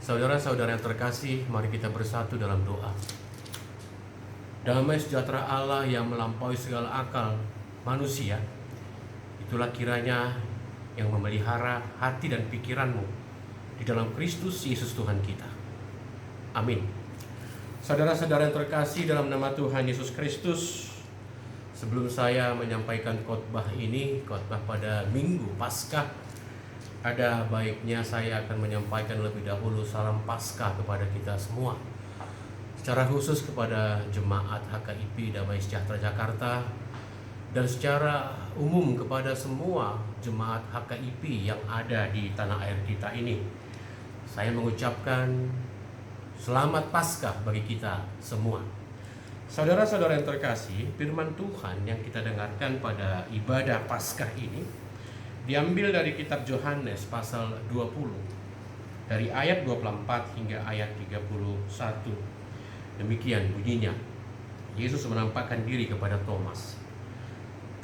Saudara-saudara yang terkasih, mari kita bersatu dalam doa. Damai sejahtera Allah yang melampaui segala akal manusia, itulah kiranya yang memelihara hati dan pikiranmu di dalam Kristus Yesus Tuhan kita. Amin. Saudara-saudara yang terkasih dalam nama Tuhan Yesus Kristus, sebelum saya menyampaikan khotbah ini, khotbah pada Minggu Paskah, ada baiknya saya akan menyampaikan lebih dahulu salam Paskah kepada kita semua. Secara khusus kepada jemaat HKIP Damai Sejahtera Jakarta, dan secara umum kepada semua jemaat HKIP yang ada di tanah air kita ini. Saya mengucapkan selamat Paskah bagi kita semua. Saudara-saudara yang terkasih, firman Tuhan yang kita dengarkan pada ibadah Paskah ini diambil dari kitab Yohanes pasal 20, dari ayat 24 hingga ayat 31. Demikian bunyinya. Yesus menampakkan diri kepada Thomas.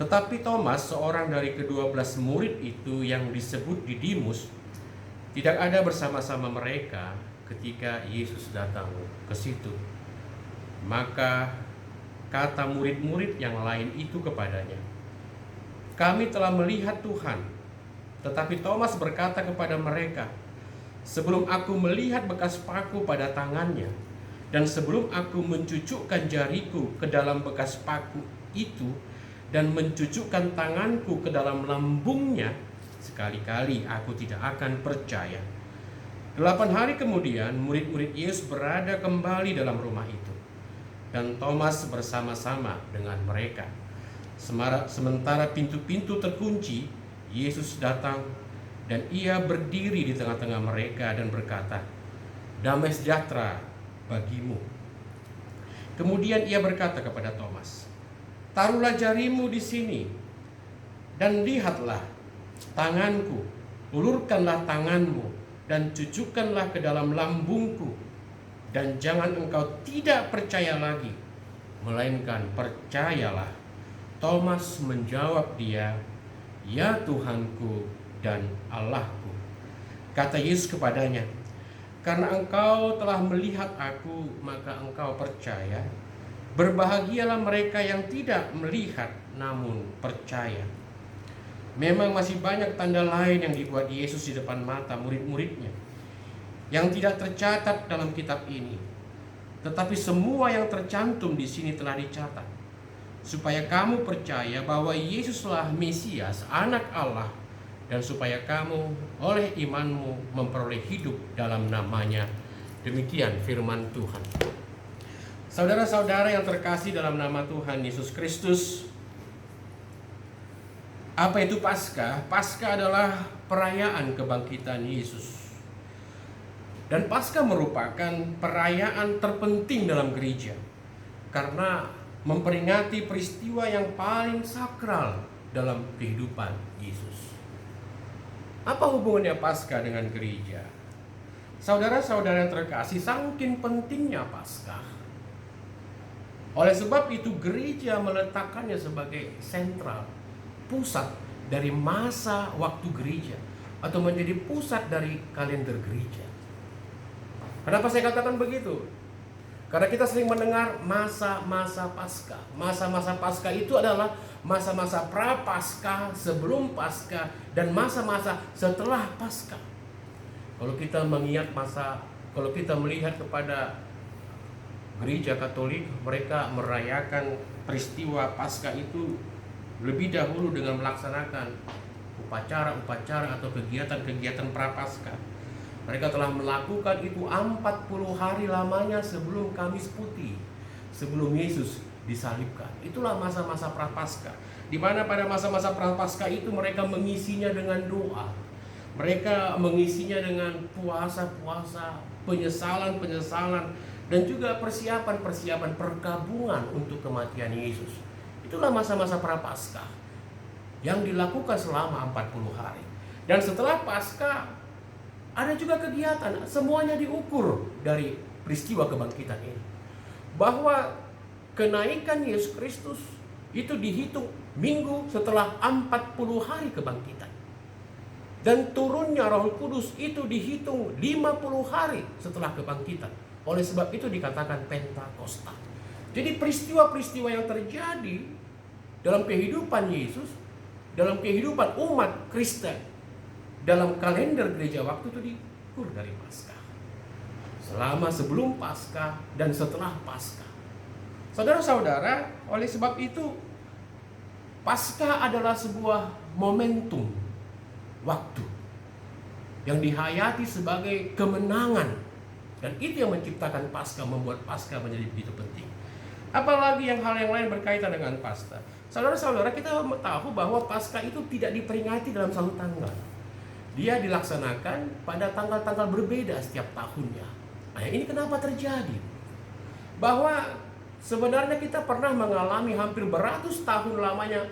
Tetapi Thomas, seorang dari ke-12 murid itu yang disebut Didimus, tidak ada bersama-sama mereka ketika Yesus datang ke situ. Maka kata murid-murid yang lain itu kepadanya, "Kami telah melihat Tuhan." Tetapi Thomas berkata kepada mereka, "Sebelum aku melihat bekas paku pada tangannya, dan sebelum aku mencucukkan jariku ke dalam bekas paku itu, dan mencucukkan tanganku ke dalam lambungnya, sekali-kali aku tidak akan percaya." 8 hari kemudian, murid-murid Yesus berada kembali dalam rumah itu, dan Thomas bersama-sama dengan mereka. Sementara pintu-pintu terkunci, Yesus datang dan ia berdiri di tengah-tengah mereka dan berkata, "Damai sejahtera bagimu." Kemudian ia berkata kepada Thomas, "Taruhlah jarimu di sini dan lihatlah tanganku, ulurkanlah tanganmu dan cucukkanlah ke dalam lambungku, dan jangan engkau tidak percaya lagi, melainkan percayalah." Thomas menjawab dia, "Ya Tuhanku dan Allahku." Kata Yesus kepadanya, "Karena engkau telah melihat aku, maka engkau percaya. Berbahagialah mereka yang tidak melihat namun percaya." Memang masih banyak tanda lain yang dibuat Yesus di depan mata murid-muridnya yang tidak tercatat dalam kitab ini. Tetapi semua yang tercantum di sini telah dicatat, supaya kamu percaya bahwa Yesuslah Mesias, Anak Allah, dan supaya kamu oleh imanmu memperoleh hidup dalam namanya. Demikian firman Tuhan. Saudara-saudara yang terkasih dalam nama Tuhan Yesus Kristus, apa itu Paskah? Paskah adalah perayaan kebangkitan Yesus. Dan Paskah merupakan perayaan terpenting dalam gereja, karena memperingati peristiwa yang paling sakral dalam kehidupan Yesus. Apa hubungannya Paskah dengan gereja? Saudara-saudara yang terkasih, saking pentingnya Paskah, oleh sebab itu gereja meletakkannya sebagai sentral, pusat dari masa waktu gereja, atau menjadi pusat dari kalender gereja. Kenapa saya katakan begitu? Karena kita sering mendengar masa-masa Paskah. Masa-masa Paskah itu adalah masa-masa pra-Paskah, sebelum Paskah, dan masa-masa setelah Paskah. Kalau kita melihat kepada gereja Katolik, mereka merayakan peristiwa Paskah itu lebih dahulu dengan melaksanakan upacara-upacara atau kegiatan-kegiatan pra-Paskah. Mereka telah melakukan itu 40 hari lamanya sebelum Kamis Putih, sebelum Yesus disalibkan. Itulah masa-masa pra-Paskah, di mana pada masa-masa pra-Paskah itu mereka mengisinya dengan doa. Mereka mengisinya dengan puasa-puasa, penyesalan-penyesalan, dan juga persiapan-persiapan perkabungan untuk kematian Yesus. Itulah masa-masa pra-Paskah yang dilakukan selama 40 hari. Dan setelah Paskah ada juga kegiatan, semuanya diukur dari peristiwa kebangkitan ini, bahwa kenaikan Yesus Kristus itu dihitung minggu setelah 40 hari kebangkitan. Dan turunnya Roh Kudus itu dihitung 50 hari setelah kebangkitan. Oleh sebab itu dikatakan Pentakosta. Jadi peristiwa-peristiwa yang terjadi dalam kehidupan Yesus, dalam kehidupan umat Kristen, dalam kalender gereja waktu itu diukur dari Paskah. Selama sebelum Paskah dan setelah Paskah. Saudara-saudara, oleh sebab itu Paskah adalah sebuah momentum waktu yang dihayati sebagai kemenangan, dan itu yang menciptakan Paskah, membuat Paskah menjadi begitu penting. Apalagi hal yang lain berkaitan dengan Paskah. Saudara-saudara, kita tahu bahwa Paskah itu tidak diperingati dalam satu tanggal. Dia dilaksanakan pada tanggal-tanggal berbeda setiap tahunnya. Nah, ini kenapa terjadi? Bahwa sebenarnya kita pernah mengalami hampir beratus tahun lamanya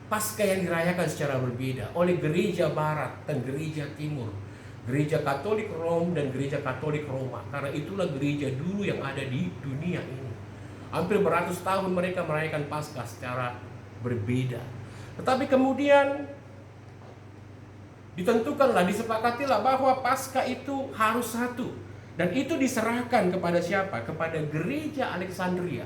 Paskah yang dirayakan secara berbeda oleh gereja Barat dan gereja Timur, gereja Katolik Rom dan gereja Katolik Roma. Karena itulah gereja dulu yang ada di dunia ini. Hampir beratus tahun mereka merayakan Paskah secara berbeda. Tetapi kemudian ditentukanlah, disepakatilah bahwa Paskah itu harus satu. Dan itu diserahkan kepada siapa? Kepada gereja Alexandria,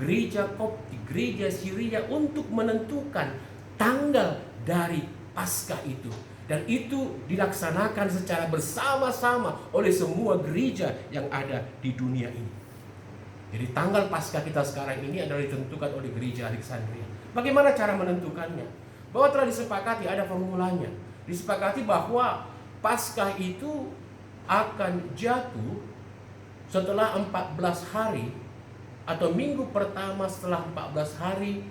gereja Koptik, gereja Syria untuk menentukan tanggal dari Paskah itu. Dan itu dilaksanakan secara bersama-sama oleh semua gereja yang ada di dunia ini. Jadi tanggal Paskah kita sekarang ini adalah ditentukan oleh gereja Alexandria. Bagaimana cara menentukannya? Bahwa telah disepakati, ada formulanya. Disepakati bahwa Paskah itu akan jatuh setelah 14 hari atau minggu pertama setelah 14 hari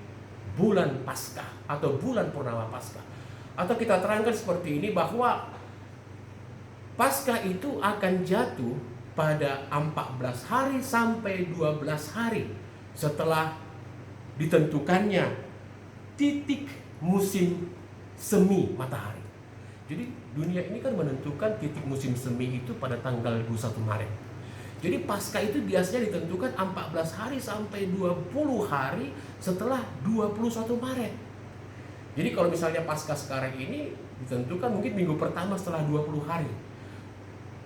bulan Paskah atau bulan purnama Paskah. Atau kita terangkan seperti ini, bahwa Paskah itu akan jatuh pada 14 hari sampai 12 hari setelah ditentukannya titik musim semi matahari. Jadi dunia ini kan menentukan titik musim semi itu pada tanggal 21 Maret. Jadi Paskah itu biasanya ditentukan 14 hari sampai 20 hari setelah 21 Maret. Jadi kalau misalnya Paskah sekarang ini ditentukan mungkin minggu pertama setelah 20 hari.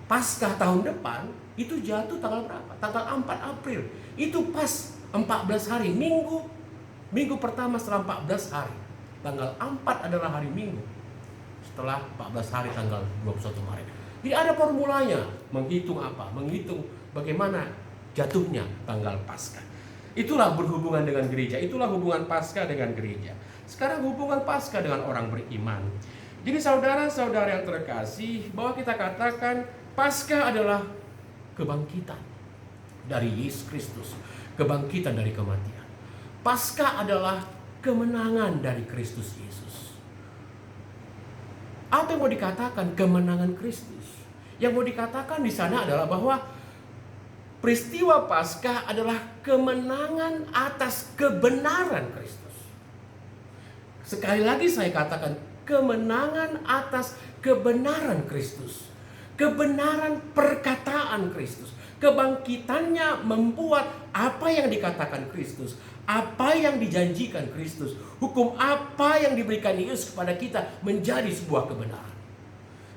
Paskah tahun depan itu jatuh tanggal berapa? Tanggal 4 April. Itu pas 14 hari, minggu pertama setelah 14 hari. Tanggal 4 adalah hari Minggu setelah 14 hari tanggal 21 Maret. Jadi ada formulanya, menghitung apa? Menghitung bagaimana jatuhnya tanggal Paskah. Itulah berhubungan dengan gereja, itulah hubungan Paskah dengan gereja. Sekarang hubungan Paskah dengan orang beriman. Jadi saudara-saudara yang terkasih, bahwa kita katakan Paskah adalah kebangkitan dari Yesus Kristus, kebangkitan dari kematian. Paskah adalah kemenangan dari Kristus Yesus. Apa yang mau dikatakan kemenangan Kristus? Yang mau dikatakan di sana adalah bahwa peristiwa Paskah adalah kemenangan atas kebenaran Kristus. Sekali lagi saya katakan, kemenangan atas kebenaran Kristus. Kebenaran perkataan Kristus. Kebangkitannya membuat apa yang dikatakan Kristus, apa yang dijanjikan Kristus, hukum apa yang diberikan Yesus kepada kita menjadi sebuah kebenaran.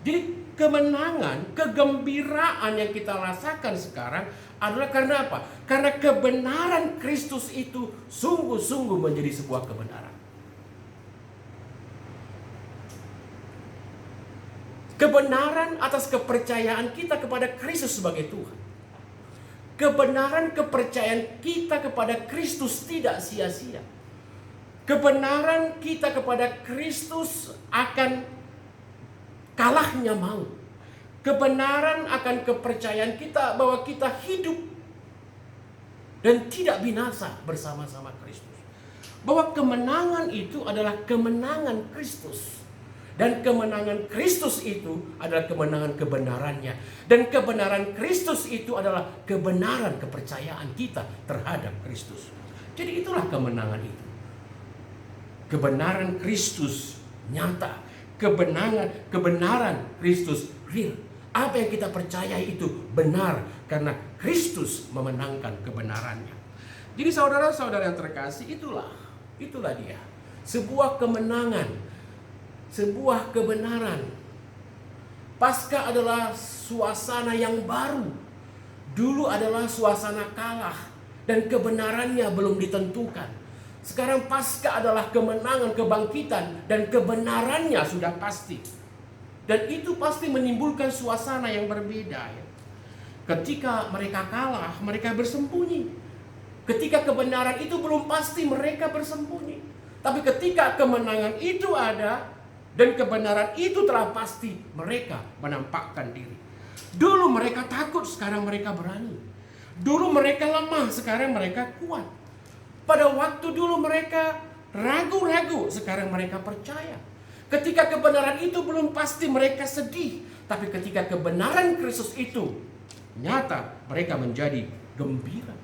Jadi kemenangan, kegembiraan yang kita rasakan sekarang adalah karena apa? Karena kebenaran Kristus itu sungguh-sungguh menjadi sebuah kebenaran. Kebenaran atas kepercayaan kita kepada Kristus sebagai Tuhan. Kebenaran kepercayaan kita kepada Kristus tidak sia-sia. Kebenaran kita kepada Kristus akan kalahnya maut. Kebenaran akan kepercayaan kita bahwa kita hidup dan tidak binasa bersama-sama Kristus. Bahwa kemenangan itu adalah kemenangan Kristus. Dan kemenangan Kristus itu adalah kemenangan kebenarannya. Dan kebenaran Kristus itu adalah kebenaran kepercayaan kita terhadap Kristus. Jadi itulah kemenangan itu. Kebenaran Kristus nyata. Kebenaran Kristus real. Apa yang kita percayai itu benar karena Kristus memenangkan kebenarannya. Jadi saudara-saudara yang terkasih, itulah dia. Sebuah kemenangan. sebuah kebenaran. Paskah adalah suasana yang baru. Dulu adalah suasana kalah dan kebenarannya belum ditentukan. Sekarang Paskah adalah kemenangan, kebangkitan, dan kebenarannya sudah pasti. Dan itu pasti menimbulkan suasana yang berbeda, ya. Ketika mereka kalah, mereka bersembunyi. Ketika kebenaran itu belum pasti, mereka bersembunyi. Tapi ketika kemenangan itu ada dan kebenaran itu telah pasti, mereka menampakkan diri. Dulu mereka takut, sekarang mereka berani. Dulu mereka lemah, sekarang mereka kuat. Pada waktu dulu mereka ragu-ragu, sekarang mereka percaya. Ketika kebenaran itu belum pasti, mereka sedih. Tapi ketika kebenaran Kristus itu nyata, mereka menjadi gembira.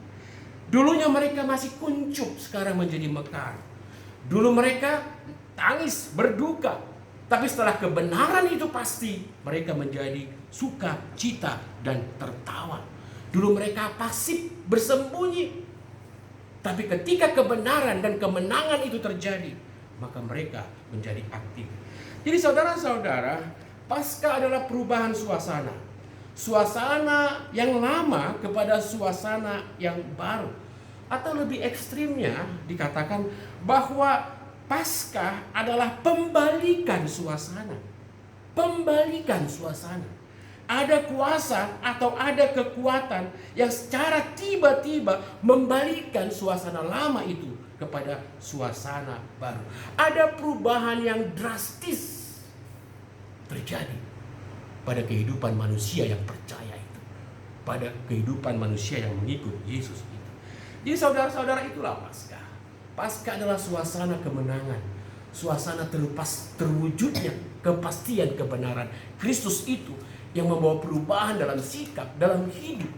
Dulunya mereka masih kuncup, sekarang menjadi mekar. Dulu mereka tangis, berduka. Tapi setelah kebenaran itu pasti, mereka menjadi sukacita dan tertawa. Dulu mereka pasif, bersembunyi. Tapi ketika kebenaran dan kemenangan itu terjadi, maka mereka menjadi aktif. Jadi saudara-saudara, Paskah adalah perubahan suasana. Suasana yang lama kepada suasana yang baru. Atau lebih ekstrimnya dikatakan bahwa Paskah adalah pembalikan suasana. Pembalikan suasana. Ada kuasa atau ada kekuatan yang secara tiba-tiba membalikan suasana lama itu kepada suasana baru. Ada perubahan yang drastis terjadi pada kehidupan manusia yang percaya itu, pada kehidupan manusia yang mengikut Yesus itu. Jadi saudara-saudara, itulah Paskah. Paskah adalah suasana kemenangan, suasana terwujudnya kepastian kebenaran Kristus itu yang membawa perubahan dalam sikap, dalam hidup,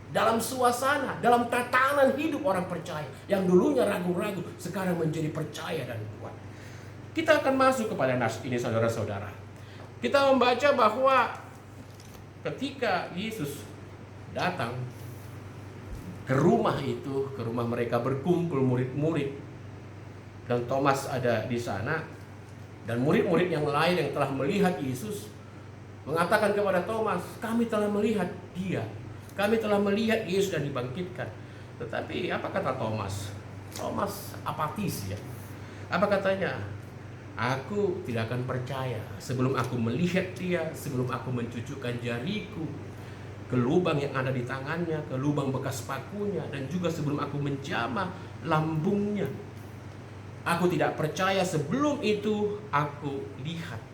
dalam suasana, dalam tatanan hidup orang percaya. Yang dulunya ragu-ragu, sekarang menjadi percaya dan kuat. Kita akan masuk kepada nas ini, saudara-saudara. Kita membaca bahwa ketika Yesus datang ke rumah itu, ke rumah mereka berkumpul murid-murid, dan Thomas ada di sana, dan murid-murid yang lain yang telah melihat Yesus mengatakan kepada Thomas, kami telah melihat Dia, kami telah melihat Yesus dan dibangkitkan. Tetapi apa kata Thomas? Thomas apatis, ya. Apa katanya? Aku tidak akan percaya sebelum aku melihat Dia, sebelum aku mencucukkan jariku ke lubang yang ada di tangannya, ke lubang bekas pakunya, dan juga sebelum aku menjamah lambungnya. Aku tidak percaya sebelum itu aku lihat.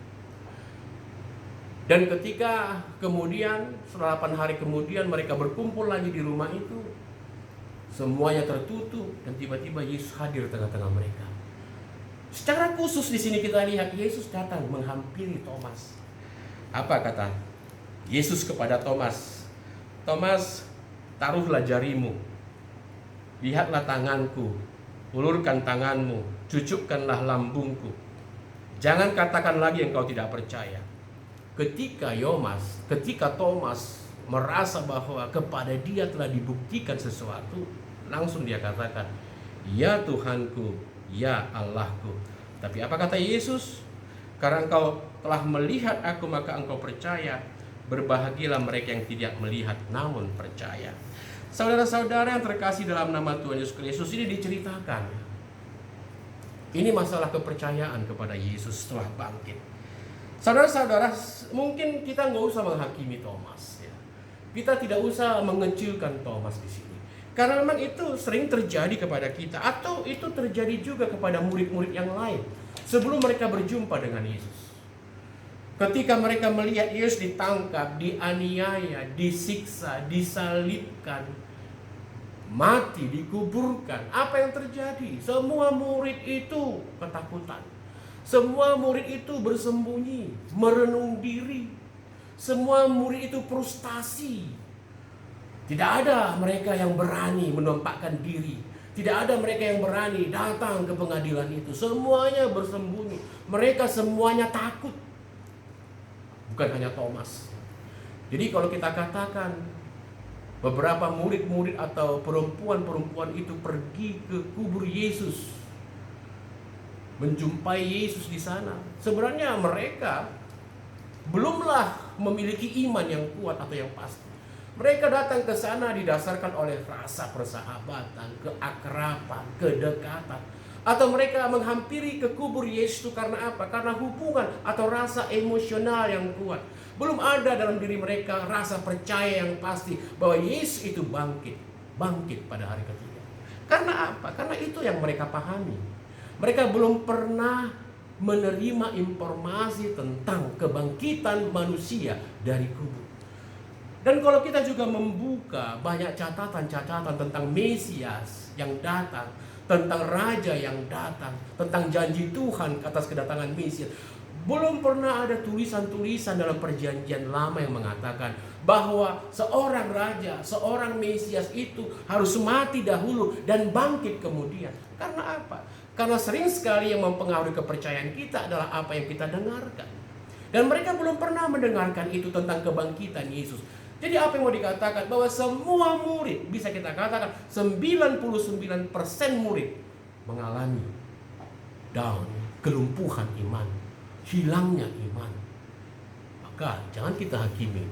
Dan ketika kemudian setelah 8 hari kemudian mereka berkumpul lagi di rumah itu, semuanya tertutup dan tiba-tiba Yesus hadir tengah-tengah mereka. Secara khusus di sini kita lihat Yesus datang menghampiri Thomas. Apa kata Yesus kepada Thomas? Thomas, taruhlah jarimu, lihatlah tanganku, ulurkan tanganmu, cucukkanlah lambungku. Jangan katakan lagi engkau tidak percaya. Ketika Thomas merasa bahwa kepada dia telah dibuktikan sesuatu, langsung dia katakan, ya Tuhanku, ya Allahku. Tapi apa kata Yesus? Karena engkau telah melihat aku, maka engkau percaya. Berbahagialah mereka yang tidak melihat namun percaya. Saudara-saudara yang terkasih dalam nama Tuhan Yesus Kristus, ini diceritakan. Ini masalah kepercayaan kepada Yesus setelah bangkit. Saudara-saudara, mungkin kita nggak usah menghakimi Thomas, ya. Kita tidak usah mengecilkan Thomas di sini, karena memang itu sering terjadi kepada kita, atau itu terjadi juga kepada murid-murid yang lain sebelum mereka berjumpa dengan Yesus. Ketika mereka melihat Yesus ditangkap, dianiaya, disiksa, disalibkan, mati, dikuburkan, apa yang terjadi? Semua murid itu ketakutan. Semua murid itu bersembunyi, merenung diri. Semua murid itu frustasi. Tidak ada mereka yang berani menampakkan diri. Tidak ada mereka yang berani datang ke pengadilan itu. Semuanya bersembunyi. Mereka semuanya takut. Bukan hanya Thomas. Jadi kalau kita katakan beberapa murid-murid atau perempuan-perempuan itu pergi ke kubur Yesus, menjumpai Yesus di sana. Sebenarnya mereka belumlah memiliki iman yang kuat atau yang pasti. Mereka datang ke sana didasarkan oleh rasa persahabatan, keakraban, kedekatan. Atau mereka menghampiri ke kubur Yesus itu karena apa? Karena hubungan atau rasa emosional yang kuat. Belum ada dalam diri mereka rasa percaya yang pasti bahwa Yesus itu bangkit pada hari ketiga. Karena apa? Karena itu yang mereka pahami. Mereka belum pernah menerima informasi tentang kebangkitan manusia dari kubur. Dan kalau kita juga membuka banyak catatan-catatan tentang Mesias yang datang, tentang Raja yang datang, tentang janji Tuhan atas kedatangan Mesias, belum pernah ada tulisan-tulisan dalam perjanjian lama yang mengatakan bahwa seorang Raja, seorang Mesias itu harus mati dahulu dan bangkit kemudian. Karena apa? Karena sering sekali yang mempengaruhi kepercayaan kita adalah apa yang kita dengarkan. Dan mereka belum pernah mendengarkan itu tentang kebangkitan Yesus. Jadi apa yang mau dikatakan? Bahwa semua murid, bisa kita katakan 99% murid mengalami down, kelumpuhan iman, hilangnya iman. Maka jangan kita hakimi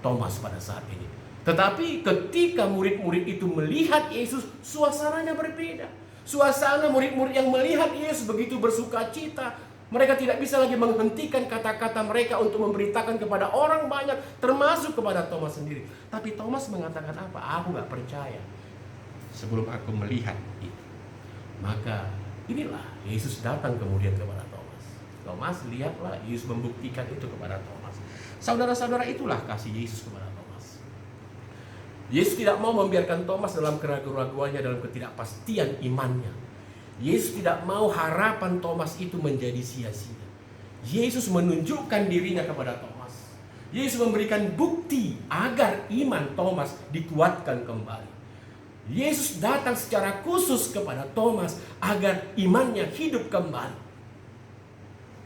Thomas pada saat ini. Tetapi ketika murid-murid itu melihat Yesus, suasananya berbeda. Suasana murid-murid yang melihat Yesus begitu bersuka cita. Mereka tidak bisa lagi menghentikan kata-kata mereka untuk memberitakan kepada orang banyak, termasuk kepada Thomas sendiri. Tapi Thomas mengatakan apa? Aku gak percaya sebelum aku melihat itu. Maka inilah Yesus datang kemudian kepada Thomas. Thomas, lihatlah Yesus membuktikan itu kepada Thomas. Saudara-saudara, itulah kasih Yesus kepada Thomas. Yesus tidak mau membiarkan Thomas dalam keraguan-raguannya, dalam ketidakpastian imannya. Yesus tidak mau harapan Thomas itu menjadi sia-sia. Yesus menunjukkan dirinya kepada Thomas. Yesus memberikan bukti agar iman Thomas dikuatkan kembali. Yesus datang secara khusus kepada Thomas agar imannya hidup kembali.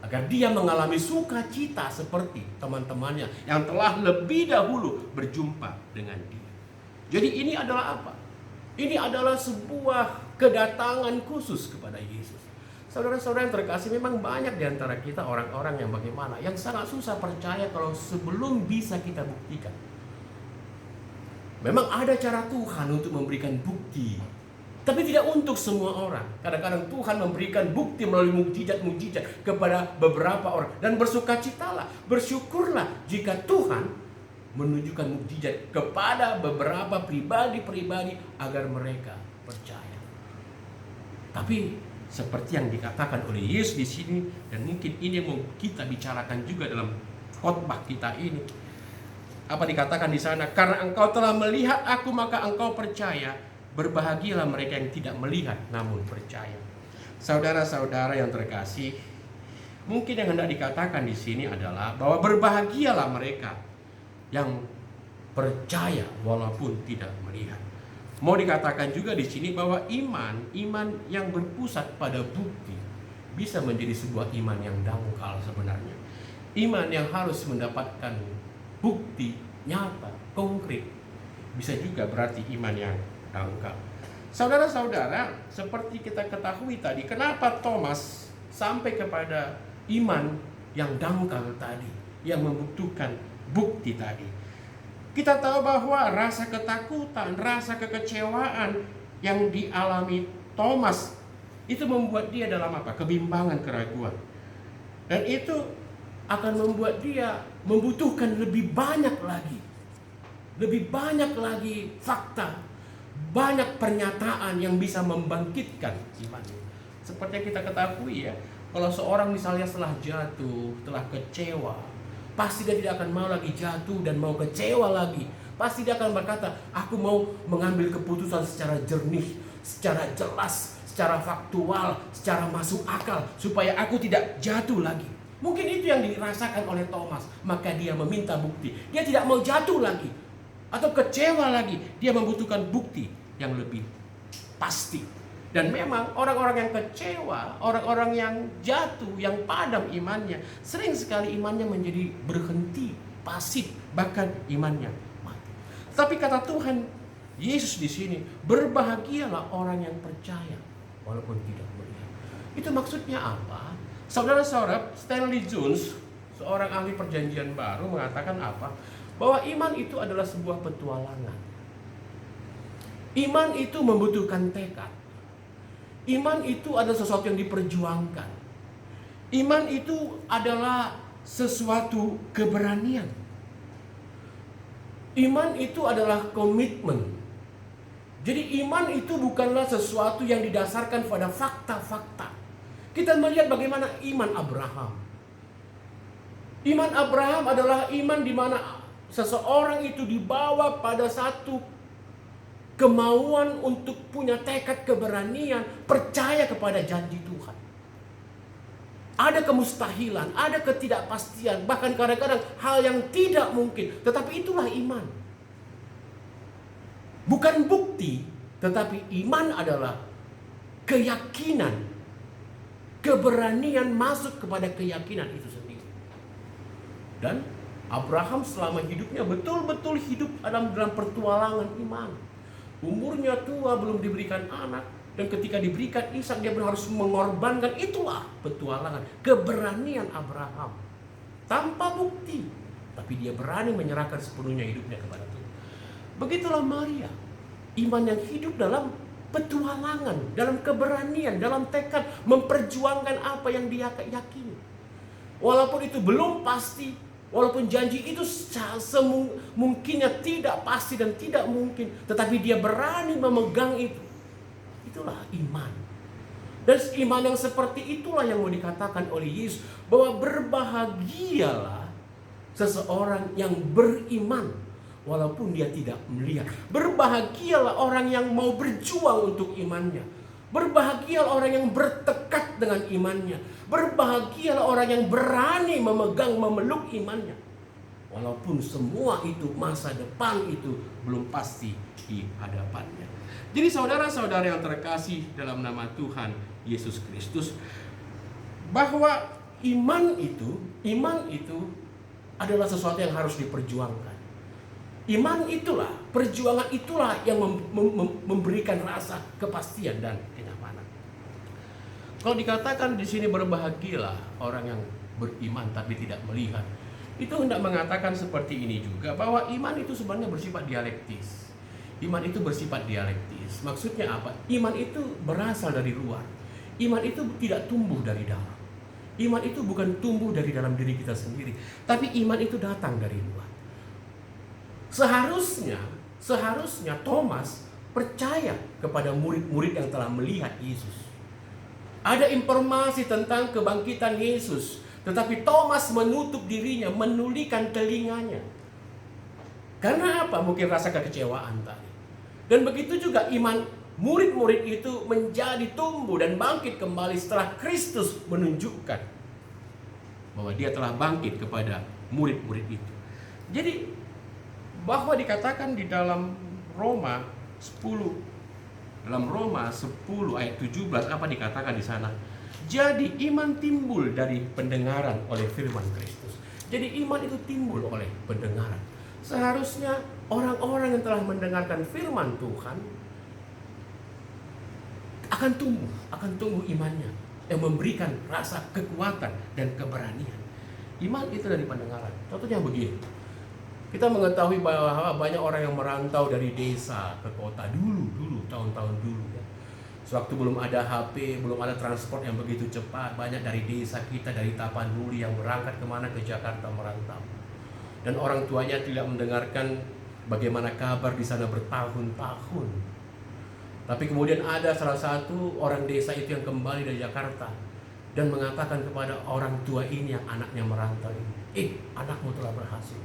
Agar dia mengalami sukacita seperti teman-temannya yang telah lebih dahulu berjumpa dengan dia. Jadi ini adalah apa? Ini adalah sebuah kedatangan khusus kepada Yesus. Saudara-saudara yang terkasih, memang banyak di antara kita orang-orang yang bagaimana, yang sangat susah percaya kalau sebelum bisa kita buktikan. Memang ada cara Tuhan untuk memberikan bukti, tapi tidak untuk semua orang. Kadang-kadang Tuhan memberikan bukti melalui mukjizat-mukjizat kepada beberapa orang. Dan bersukacitalah, bersyukurlah jika Tuhan menunjukkan mukjizat kepada beberapa pribadi-pribadi agar mereka percaya. Tapi seperti yang dikatakan oleh Yesus di sini, dan mungkin ini yang mau kita bicarakan juga dalam khotbah kita ini. Apa dikatakan di sana? Karena engkau telah melihat aku, maka engkau percaya. Berbahagialah mereka yang tidak melihat namun percaya. Saudara-saudara yang terkasih, mungkin yang hendak dikatakan di sini adalah bahwa berbahagialah mereka yang percaya walaupun tidak melihat. Mau dikatakan juga di sini bahwa iman yang berpusat pada bukti bisa menjadi sebuah iman yang dangkal sebenarnya. Iman yang harus mendapatkan bukti nyata, konkret, bisa juga berarti iman yang dangkal. Saudara-saudara, seperti kita ketahui tadi, kenapa Thomas sampai kepada iman yang dangkal tadi, yang membutuhkan bukti tadi. Kita tahu bahwa rasa ketakutan, rasa kekecewaan yang dialami Thomas itu membuat dia dalam apa? Kebimbangan, keraguan. Dan itu akan membuat dia membutuhkan lebih banyak lagi. Lebih banyak lagi fakta, banyak pernyataan yang bisa membangkitkan imannya. Seperti yang kita ketahui ya, kalau seorang misalnya setelah jatuh, telah kecewa, pasti dia tidak akan mau lagi jatuh dan mau kecewa lagi. Pasti dia akan berkata, aku mau mengambil keputusan secara jernih, secara jelas, secara faktual, secara masuk akal, supaya aku tidak jatuh lagi. Mungkin itu yang dirasakan oleh Thomas. Maka dia meminta bukti. Dia tidak mau jatuh lagi atau kecewa lagi. Dia membutuhkan bukti yang lebih pasti. Dan memang orang-orang yang kecewa, orang-orang yang jatuh, yang padam imannya, sering sekali imannya menjadi berhenti, pasif, bahkan imannya mati. Tapi kata Tuhan Yesus di sini, berbahagialah orang yang percaya walaupun tidak melihat. Itu maksudnya apa? Saudara-saudara, Stanley Jones, seorang ahli perjanjian baru, mengatakan apa? Bahwa iman itu adalah sebuah petualangan. Iman itu membutuhkan tekad. Iman itu adalah sesuatu yang diperjuangkan. Iman itu adalah sesuatu keberanian. Iman itu adalah komitmen. Jadi iman itu bukanlah sesuatu yang didasarkan pada fakta-fakta. Kita melihat bagaimana iman Abraham. Iman Abraham adalah iman di mana seseorang itu dibawa pada satu kemauan untuk punya tekad keberanian, percaya kepada janji Tuhan. Ada kemustahilan, ada ketidakpastian, bahkan kadang-kadang hal yang tidak mungkin, tetapi itulah iman. Bukan bukti, tetapi iman adalah keyakinan, keberanian masuk kepada keyakinan itu sendiri. Dan Abraham selama hidupnya betul-betul hidup dalam pertualangan iman. Umurnya tua, belum diberikan anak, dan ketika diberikan Ishak dia harus mengorbankan. Itulah petualangan, keberanian Abraham. Tanpa bukti, tapi dia berani menyerahkan sepenuhnya hidupnya kepada Tuhan. Begitulah Maria, iman yang hidup dalam petualangan, dalam keberanian, dalam tekad memperjuangkan apa yang dia yakini. Walaupun itu belum pasti, walaupun janji itu semungkinnya tidak pasti dan tidak mungkin, tetapi dia berani memegang itu. Itulah iman. Dan iman yang seperti itulah yang mau dikatakan oleh Yesus, bahwa berbahagialah seseorang yang beriman walaupun dia tidak melihat. Berbahagialah orang yang mau berjuang untuk imannya. Berbahagialah orang yang bertekad dengan imannya. Berbahagialah orang yang berani memegang, memeluk imannya. Walaupun semua itu, masa depan itu belum pasti di hadapannya. Jadi saudara-saudara yang terkasih dalam nama Tuhan Yesus Kristus, bahwa iman itu adalah sesuatu yang harus diperjuangkan. Iman itulah, perjuangan itulah yang memberikan rasa kepastian dan kenyamanan. Kalau dikatakan di sini berbahagialah orang yang beriman tapi tidak melihat, itu hendak mengatakan seperti ini juga, bahwa iman itu sebenarnya bersifat dialektis. Iman itu bersifat dialektis. Maksudnya apa? Iman itu berasal dari luar. Iman itu tidak tumbuh dari dalam. Iman itu bukan tumbuh dari dalam diri kita sendiri, tapi iman itu datang dari luar. Seharusnya Thomas percaya kepada murid-murid yang telah melihat Yesus. Ada informasi tentang kebangkitan Yesus, tetapi Thomas menutup dirinya, menulikan telinganya. Karena apa? Mungkin rasa kekecewaan tadi. Dan begitu juga iman murid-murid itu menjadi tumbuh dan bangkit kembali setelah Kristus menunjukkan bahwa dia telah bangkit kepada murid-murid itu. Jadi bahwa dikatakan di dalam Roma 10 ayat 17, apa dikatakan di sana? Jadi iman timbul dari pendengaran oleh firman Kristus. Jadi iman itu timbul oleh pendengaran. Seharusnya orang-orang yang telah mendengarkan firman Tuhan akan tumbuh imannya, yang memberikan rasa kekuatan dan keberanian. Iman itu dari pendengaran. Contohnya begini. Kita mengetahui bahwa banyak orang yang merantau dari desa ke kota dulu tahun-tahun dulu ya. Sewaktu belum ada HP, belum ada transport yang begitu cepat, banyak dari desa kita, dari Tapanuli yang berangkat kemana ke Jakarta merantau. Dan orang tuanya tidak mendengarkan bagaimana kabar di sana bertahun-tahun. Tapi kemudian ada salah satu orang desa itu yang kembali dari Jakarta dan mengatakan kepada orang tua ini yang anaknya merantau ini, anakmu telah berhasil.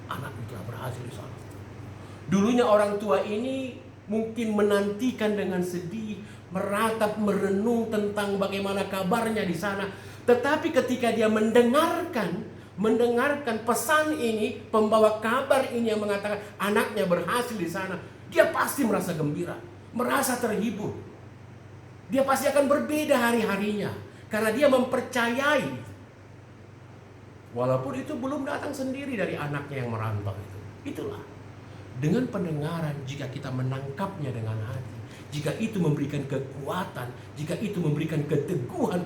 Anakmu telah berhasil di sana. Dulunya orang tua ini mungkin menantikan dengan sedih, meratap, merenung tentang bagaimana kabarnya di sana. Tetapi ketika dia mendengarkan pesan ini, pembawa kabar ini yang mengatakan anaknya berhasil di sana, dia pasti merasa gembira, merasa terhibur. Dia pasti akan berbeda hari-harinya karena dia mempercayai. Walaupun itu belum datang sendiri dari anaknya yang merantau itu. Itulah dengan pendengaran, jika kita menangkapnya dengan hati, jika itu memberikan kekuatan, jika itu memberikan keteguhan,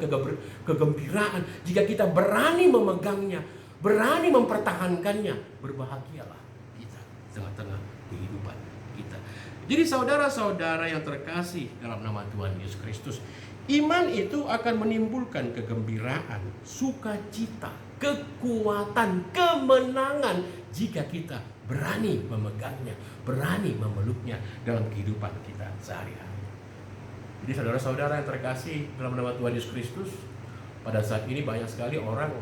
kegembiraan, jika kita berani memegangnya, berani mempertahankannya, berbahagialah kita tengah-tengah kehidupan kita. Jadi saudara-saudara yang terkasih dalam nama Tuhan Yesus Kristus, iman itu akan menimbulkan kegembiraan, sukacita, kekuatan, kemenangan jika kita berani memegangnya, berani memeluknya dalam kehidupan kita sehari-hari. Jadi saudara-saudara yang terkasih dalam nama Tuhan Yesus Kristus, pada saat ini banyak sekali orang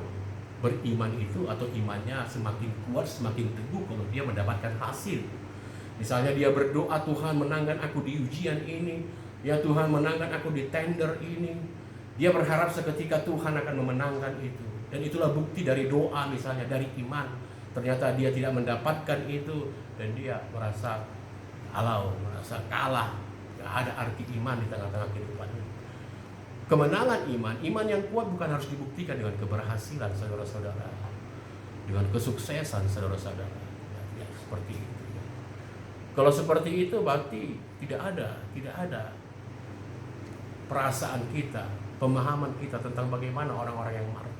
beriman itu atau imannya semakin kuat, semakin teguh kalau dia mendapatkan hasil. Misalnya dia berdoa, Tuhan menangkan aku di ujian ini, ya Tuhan menangkan aku di tender ini. Dia berharap seketika Tuhan akan memenangkan itu. Dan itulah bukti dari doa misalnya, dari iman. Ternyata dia tidak mendapatkan itu dan dia merasa halau, merasa kalah. Tidak ada arti iman di tengah-tengah kehidupannya. Kemenangan iman yang kuat bukan harus dibuktikan dengan keberhasilan saudara-saudara, dengan kesuksesan saudara-saudara. Ya, seperti itu. Kalau seperti itu berarti tidak ada perasaan kita, pemahaman kita tentang bagaimana orang-orang yang martir.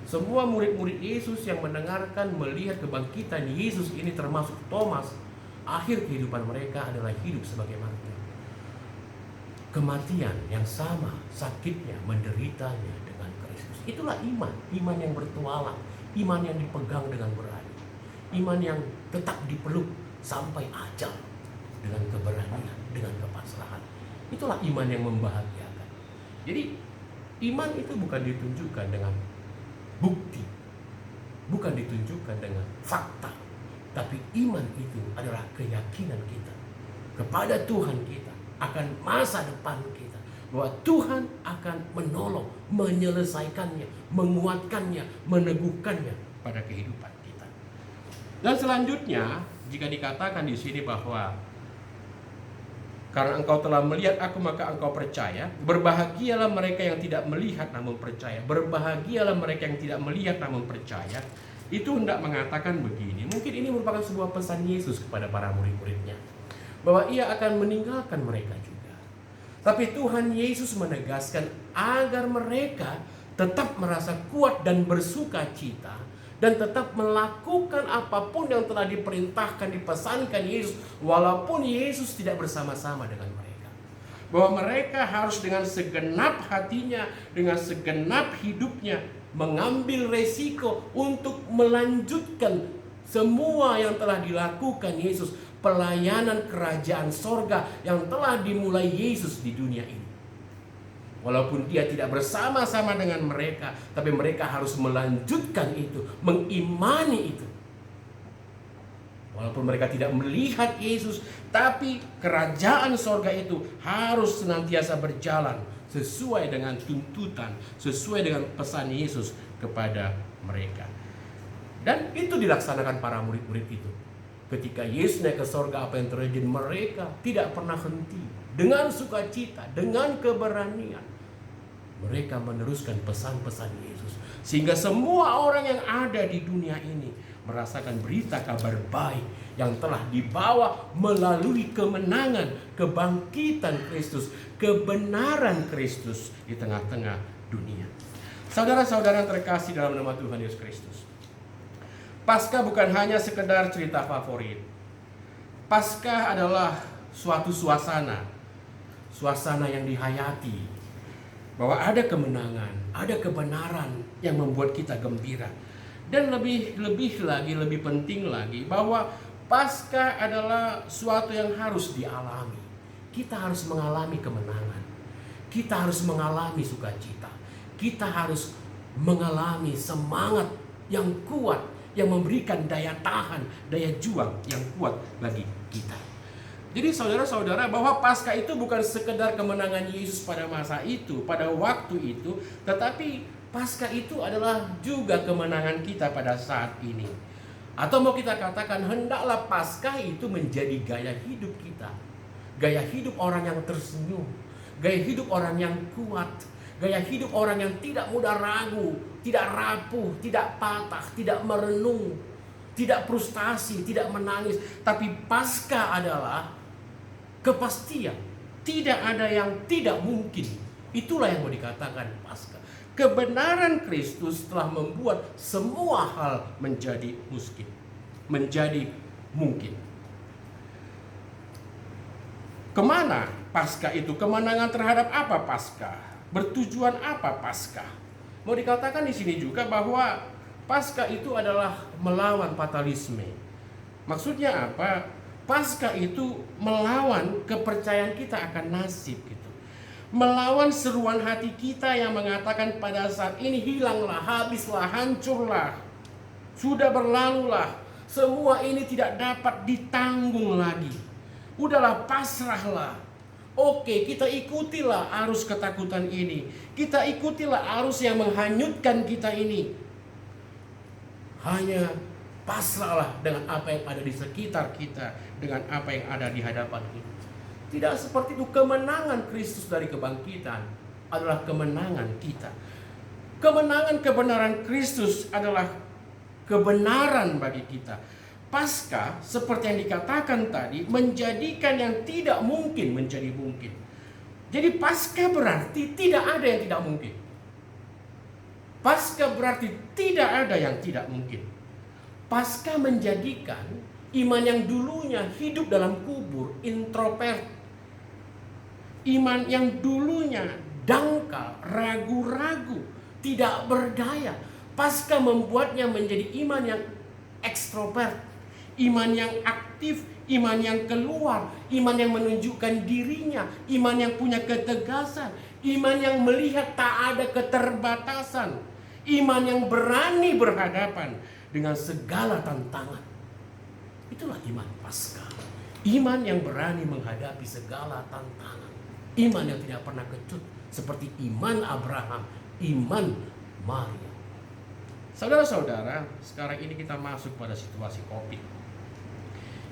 Semua murid-murid Yesus yang mendengarkan, melihat kebangkitan Yesus ini, termasuk Thomas, akhir kehidupan mereka adalah hidup sebagai martir. Kematian yang sama sakitnya, menderitanya dengan Kristus. Itulah iman yang bertualang, iman yang dipegang dengan berani, iman yang tetap dipeluk sampai ajal dengan keberanian, dengan kepasrahan. Itulah iman yang membahagiakan. Jadi iman itu bukan ditunjukkan dengan bukti, bukan ditunjukkan dengan fakta, tapi iman itu adalah keyakinan kita kepada Tuhan kita, akan masa depan kita, bahwa Tuhan akan menolong, menyelesaikannya, menguatkannya, meneguhkannya pada kehidupan kita. Dan selanjutnya, jika dikatakan di sini bahwa karena engkau telah melihat aku maka engkau percaya, berbahagialah mereka yang tidak melihat namun percaya. Berbahagialah mereka yang tidak melihat namun percaya. Itu hendak mengatakan begini. Mungkin ini merupakan sebuah pesan Yesus kepada para murid-muridnya, bahwa ia akan meninggalkan mereka juga. Tapi Tuhan Yesus menegaskan agar mereka tetap merasa kuat dan bersuka cita, dan tetap melakukan apapun yang telah diperintahkan, dipesankan Yesus, walaupun Yesus tidak bersama-sama dengan mereka. Bahwa mereka harus dengan segenap hatinya, dengan segenap hidupnya, mengambil resiko untuk melanjutkan semua yang telah dilakukan Yesus, pelayanan kerajaan sorga yang telah dimulai Yesus di dunia ini. Walaupun dia tidak bersama-sama dengan mereka, tapi mereka harus melanjutkan itu, mengimani itu. Walaupun mereka tidak melihat Yesus, tapi kerajaan sorga itu harus senantiasa berjalan sesuai dengan tuntutan, sesuai dengan pesan Yesus kepada mereka. Dan itu dilaksanakan para murid-murid itu. Ketika Yesus naik ke sorga, apa yang terjadi? Mereka tidak pernah henti. Dengan sukacita, dengan keberanian, mereka meneruskan pesan-pesan Yesus, sehingga semua orang yang ada di dunia ini merasakan berita kabar baik yang telah dibawa melalui kemenangan, kebangkitan Kristus, kebenaran Kristus di tengah-tengah dunia. Saudara-saudara yang terkasih dalam nama Tuhan Yesus Kristus, Paskah bukan hanya sekedar cerita favorit. Paskah adalah suatu suasana yang dihayati, bahwa ada kemenangan, ada kebenaran yang membuat kita gembira. Dan lebih penting lagi, bahwa Paskah adalah suatu yang harus dialami. Kita harus mengalami kemenangan, kita harus mengalami sukacita, kita harus mengalami semangat yang kuat, yang memberikan daya tahan, daya juang yang kuat bagi kita. Jadi saudara-saudara, bahwa Paskah itu bukan sekedar kemenangan Yesus pada masa itu, pada waktu itu, tetapi Paskah itu adalah juga kemenangan kita pada saat ini. Atau mau kita katakan, hendaklah Paskah itu menjadi gaya hidup kita. Gaya hidup orang yang tersenyum, gaya hidup orang yang kuat, gaya hidup orang yang tidak mudah ragu, tidak rapuh, tidak patah, tidak merenung, tidak frustasi, tidak menangis. Tapi Paskah adalah kepastian Tidak ada yang tidak mungkin. Itulah yang mau dikatakan Paskah. Kebenaran Kristus telah membuat semua hal menjadi mungkin. Kemana Paskah itu? Kemenangan terhadap apa Paskah? Bertujuan apa Paskah? Mau dikatakan di sini juga bahwa Paskah itu adalah melawan fatalisme. Maksudnya apa? Paskah itu melawan kepercayaan kita akan nasib gitu. Melawan seruan hati kita yang mengatakan pada saat ini hilanglah, habislah, hancurlah, sudah berlalulah, semua ini tidak dapat ditanggung lagi. Udahlah, pasrahlah. Oke, kita ikutilah arus ketakutan ini. Kita ikutilah arus yang menghanyutkan kita ini. Hanya pasrahlah dengan apa yang ada di sekitar kita, dengan apa yang ada di hadapan kita. Tidak seperti itu. Kemenangan Kristus dari kebangkitan adalah kemenangan kita. Kemenangan kebenaran Kristus adalah kebenaran bagi kita. Paskah seperti yang dikatakan tadi menjadikan yang tidak mungkin menjadi mungkin. Jadi Paskah berarti tidak ada yang tidak mungkin. Paskah berarti tidak ada yang tidak mungkin. Paskah menjadikan iman yang dulunya hidup dalam kubur, introvert, iman yang dulunya dangkal, ragu-ragu, tidak berdaya, Paskah membuatnya menjadi iman yang ekstrovert, iman yang aktif, iman yang keluar, iman yang menunjukkan dirinya, iman yang punya ketegasan, iman yang melihat tak ada keterbatasan, iman yang berani berhadapan dengan segala tantangan. Itulah iman Paskah. Iman yang berani menghadapi segala tantangan. Iman yang tidak pernah kecut, seperti iman Abraham, iman Maria. Saudara-saudara, sekarang ini kita masuk pada situasi COVID.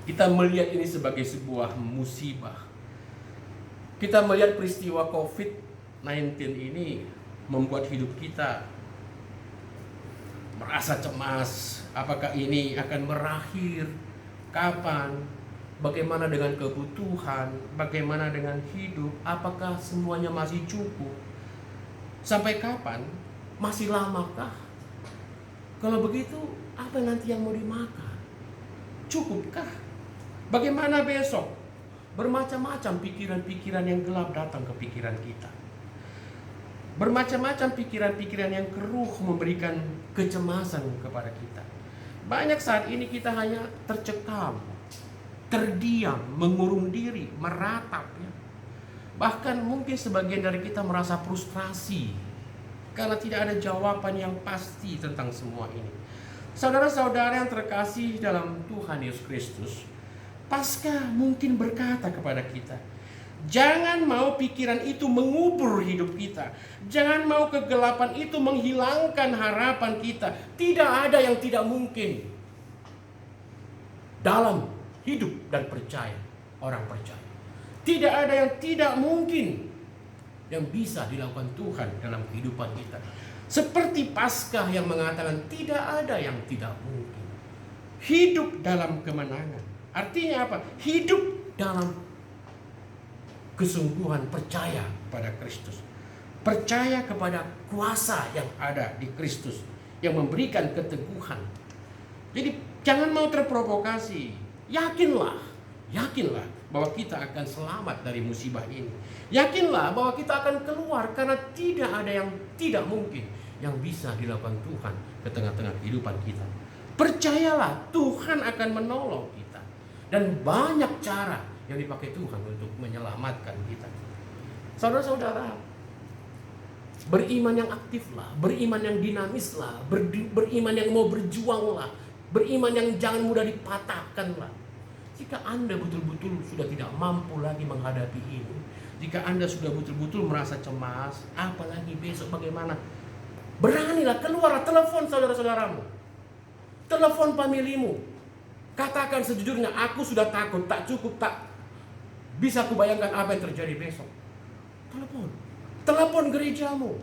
Kita melihat ini sebagai sebuah musibah. Kita melihat peristiwa COVID-19 ini membuat hidup kita merasa cemas. Apakah ini akan berakhir? Kapan? Bagaimana dengan kebutuhan? Bagaimana dengan hidup? Apakah semuanya masih cukup? Sampai kapan? Masih lamakah? Kalau begitu, apa nanti yang mau dimakan? Cukupkah? Bagaimana besok? Bermacam-macam pikiran-pikiran yang gelap datang ke pikiran kita. Bermacam-macam pikiran-pikiran yang keruh memberikan kecemasan kepada kita. Banyak saat ini kita hanya tercekam, terdiam, mengurung diri, meratap ya. Bahkan mungkin sebagian dari kita merasa frustrasi karena tidak ada jawaban yang pasti tentang semua ini. Saudara-saudara yang terkasih dalam Tuhan Yesus Kristus, Paskah mungkin berkata kepada kita, jangan mau pikiran itu mengubur hidup kita. Jangan mau kegelapan itu menghilangkan harapan kita. Tidak ada yang tidak mungkin dalam hidup dan percaya orang percaya. Tidak ada yang tidak mungkin yang bisa dilakukan Tuhan dalam kehidupan kita. Seperti Paskah yang mengatakan tidak ada yang tidak mungkin. Hidup dalam kemenangan. Artinya apa? Hidup dalam kesungguhan percaya pada Kristus. Percaya kepada kuasa yang ada di Kristus yang memberikan keteguhan. Jadi jangan mau terprovokasi. Yakinlah bahwa kita akan selamat dari musibah ini. Yakinlah bahwa kita akan keluar karena tidak ada yang tidak mungkin yang bisa dilakukan Tuhan ke tengah-tengah kehidupan kita. Percayalah Tuhan akan menolong kita. Dan banyak cara yang dipakai Tuhan untuk menyelamatkan kita. Saudara-saudara, beriman yang aktiflah, beriman yang dinamislah, beriman yang mau berjuanglah, beriman yang jangan mudah dipatahkanlah. Jika Anda betul-betul sudah tidak mampu lagi menghadapi ini, jika Anda sudah betul-betul merasa cemas, apalagi besok bagaimana? Beranilah, keluarlah, telepon saudara-saudaramu, telepon familimu. Katakan sejujurnya, aku sudah takut, tak cukup, tak bisa kubayangkan apa yang terjadi besok. Telepon gerejamu.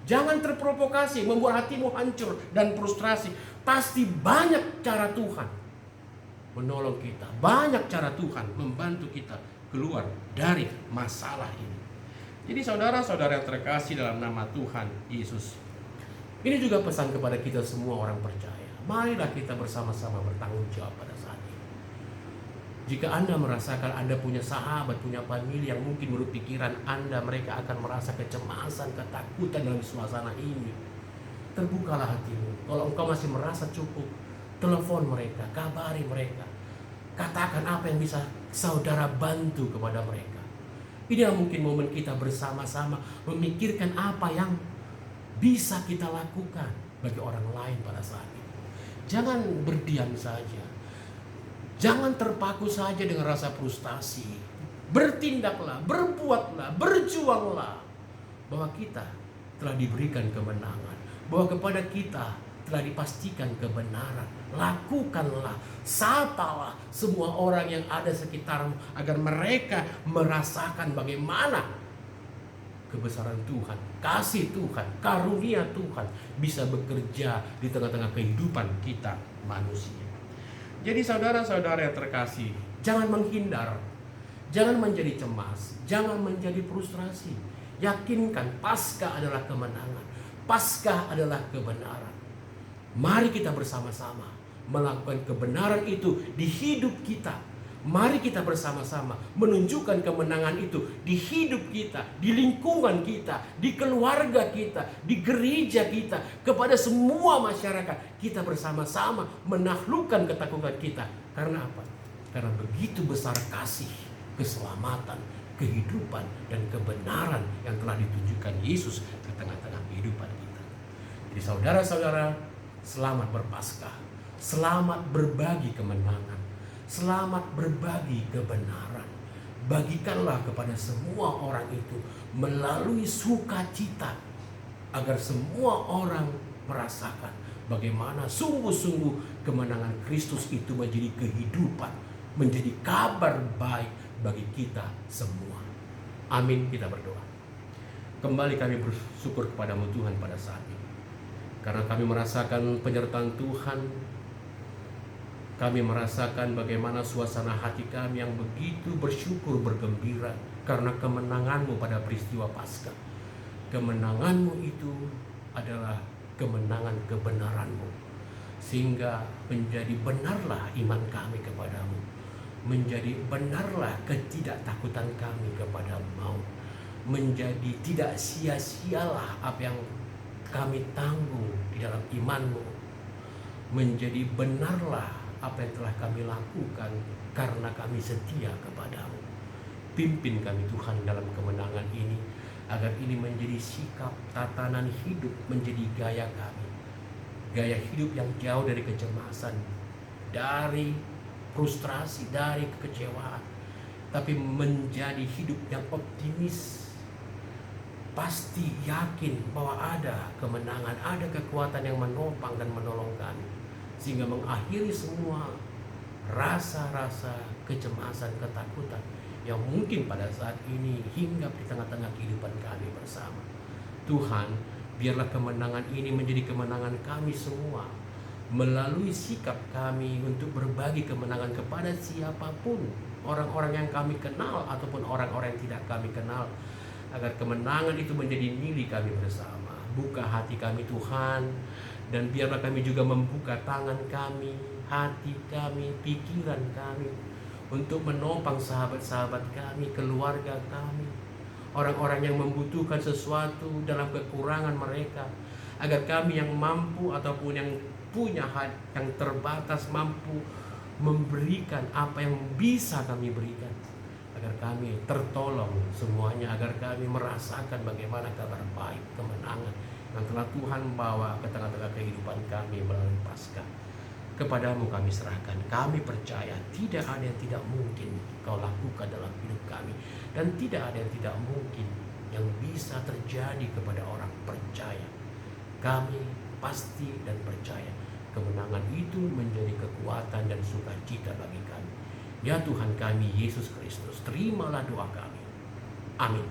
Jangan terprovokasi, membuat hatimu hancur dan frustrasi. Pasti banyak cara Tuhan menolong kita. Banyak cara Tuhan membantu kita keluar dari masalah ini. Jadi saudara-saudara yang terkasih dalam nama Tuhan Yesus, ini juga pesan kepada kita semua orang percaya. Marilah kita bersama-sama bertanggung jawab pada saat ini. Jika Anda merasakan Anda punya sahabat, punya famili yang mungkin menurut pikiran Anda mereka akan merasa kecemasan, ketakutan dalam suasana ini, terbukalah hatimu. Kalau engkau masih merasa cukup, telepon mereka, kabari mereka. Katakan apa yang bisa saudara bantu kepada mereka. Ini mungkin momen kita bersama-sama memikirkan apa yang bisa kita lakukan bagi orang lain pada saat ini. Jangan berdiam saja. Jangan terpaku saja dengan rasa frustasi. Bertindaklah, berbuatlah, berjuanglah. Bahwa kita telah diberikan kemenangan. Bahwa kepada kita telah dipastikan kebenaran. Lakukanlah, satalah semua orang yang ada sekitarmu agar mereka merasakan bagaimana kebesaran Tuhan, kasih Tuhan, karunia Tuhan bisa bekerja di tengah-tengah kehidupan kita manusia. Jadi saudara-saudara yang terkasih, jangan menghindar, jangan menjadi cemas, jangan menjadi frustrasi. Yakinkan Paskah adalah kemenangan, Paskah adalah kebenaran. Mari kita bersama-sama melakukan kebenaran itu di hidup kita. Mari kita bersama-sama menunjukkan kemenangan itu di hidup kita, di lingkungan kita, di keluarga kita, di gereja kita, kepada semua masyarakat. Kita bersama-sama menaklukkan ketakutan kita. Karena apa? Karena begitu besar kasih, keselamatan, kehidupan, dan kebenaran yang telah ditunjukkan Yesus ke tengah-tengah kehidupan kita. Jadi saudara-saudara, selamat berpaskah, selamat berbagi kemenangan, selamat berbagi kebenaran. Bagikanlah kepada semua orang itu melalui sukacita, agar semua orang merasakan bagaimana sungguh-sungguh kemenangan Kristus itu menjadi kehidupan, menjadi kabar baik bagi kita semua. Amin, kita berdoa. Kembali kami bersyukur kepadamu Tuhan pada saat ini, karena kami merasakan penyertaan Tuhan. Kami merasakan bagaimana suasana hati kami yang begitu bersyukur, bergembira karena kemenangan-Mu pada peristiwa Paskah. Kemenangan-Mu itu adalah kemenangan kebenaran-Mu, sehingga menjadi benarlah iman kami kepadamu, menjadi benarlah ketidaktakutan kami kepada maut, menjadi tidak sia-sialah apa yang kami tanggung di dalam iman-Mu, menjadi benarlah apa yang telah kami lakukan karena kami setia kepadamu. Pimpin kami Tuhan dalam kemenangan ini, agar ini menjadi sikap, tatanan hidup, menjadi gaya kami. Gaya hidup yang jauh dari kecemasan, dari frustrasi, dari kekecewaan, tapi menjadi hidup yang optimis. Pasti yakin bahwa ada kemenangan, ada kekuatan yang menopang dan menolong kami, sehingga mengakhiri semua rasa-rasa kecemasan, ketakutan yang mungkin pada saat ini hinggap di tengah-tengah kehidupan kami bersama. Tuhan, biarlah kemenangan ini menjadi kemenangan kami semua, melalui sikap kami untuk berbagi kemenangan kepada siapapun, orang-orang yang kami kenal ataupun orang-orang yang tidak kami kenal, agar kemenangan itu menjadi milik kami bersama. Buka hati kami Tuhan, dan biarlah kami juga membuka tangan kami, hati kami, pikiran kami, untuk menopang sahabat-sahabat kami, keluarga kami, orang-orang yang membutuhkan sesuatu dalam kekurangan mereka, agar kami yang mampu ataupun yang punya hati yang terbatas mampu memberikan apa yang bisa kami berikan, agar kami tertolong semuanya, agar kami merasakan bagaimana kabar baik, kemenangan yang telah Tuhan bawa ke tengah-tengah kehidupan kami melalui Paskah. Kepadamu kami serahkan. Kami percaya tidak ada yang tidak mungkin Kau lakukan dalam hidup kami, dan tidak ada yang tidak mungkin yang bisa terjadi kepada orang percaya. Kami pasti dan percaya kemenangan itu menjadi kekuatan dan sukacita bagi kami. Ya Tuhan kami Yesus Kristus, terimalah doa kami. Amin.